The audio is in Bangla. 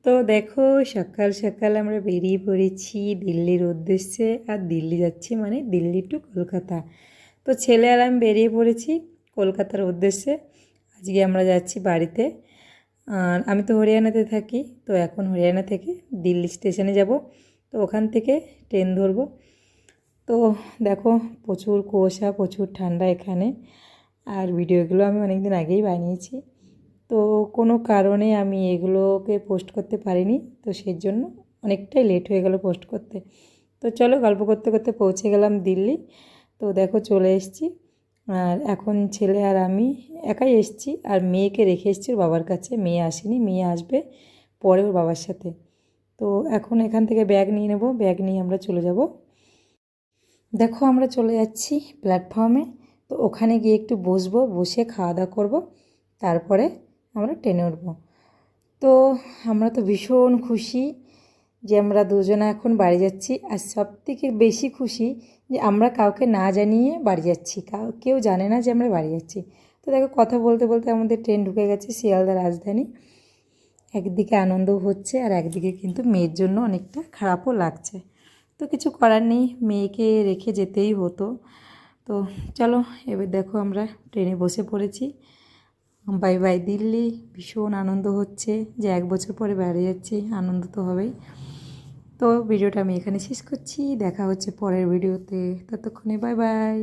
তো দেখো সকাল সকাল আমরা বেরিয়ে পড়েছি দিল্লির উদ্দেশ্যে। আর দিল্লি যাচ্ছি মানে দিল্লি টু কলকাতা। তো ছেলে আর আমি বেরিয়ে পড়েছি কলকাতার উদ্দেশ্যে। আজকে আমরা যাচ্ছি বাড়িতে। আর আমি তো হরিয়ানাতে থাকি, তো এখন হরিয়ানা থেকে দিল্লি স্টেশনে যাব। তো ওখান থেকে ট্রেন ধরবো। তো দেখো প্রচুর কুয়াশা, প্রচুর ঠান্ডা এখানে। আর ভিডিওগুলো আমি অনেক দিন আগেই বানিয়েছি, তো কোনো কারণে আমি এগুলোকে পোস্ট করতে পারিনি, তো সেই জন্য অনেকটাই লেট হয়ে গেল পোস্ট করতে। তো চলো গল্প করতে করতে পৌঁছে গেলাম দিল্লি। তো দেখো চলে এসেছি। আর এখন ছেলে আর আমি একাই এসেছি, আর মেয়েকে রেখে এসেছি ওর বাবার কাছে। মেয়ে আসেনি, মেয়ে আসবে পরে ওর বাবার সাথে। তো এখন এখান থেকে ব্যাগ নিয়ে নেব, ব্যাগ নিয়ে আমরা চলে যাব। দেখো আমরা চলে যাচ্ছি প্ল্যাটফর্মে। তো ওখানে গিয়ে একটু বসবো, বসে খাওয়া দাওয়া করবো, তারপরে আমরা ট্রেনে উঠবো। তো আমরা তো ভীষণ খুশি যে আমরা দুজনে এখন বাড়ি যাচ্ছি। আর সবথেকে বেশি খুশি যে আমরা কাউকে না জানিয়ে বাড়ি যাচ্ছি, কেউ জানে না যে আমরা বাড়ি যাচ্ছি। তো দেখো কথা বলতে বলতে আমাদের ট্রেন ঢুকে গেছে শিয়ালদা রাজধানী। একদিকে আনন্দও হচ্ছে, আর একদিকে কিন্তু মেয়ের জন্য অনেকটা খারাপও লাগছে। তো কিছু করার নেই, মেয়েকে রেখে যেতেই হতো। তো চলো এবার দেখো আমরা ট্রেনে বসে পড়েছি। Bye bye Delhi. ভীষণ আনন্দ হচ্ছে যে 1 বছর পরে বেড়ে যাচ্ছি, আনন্দ তো হবেই। তো ভিডিওটা আমি এখানে শেষ করছি, দেখা হচ্ছে পরের ভিডিওতে। ততক্ষণে বাই বাই।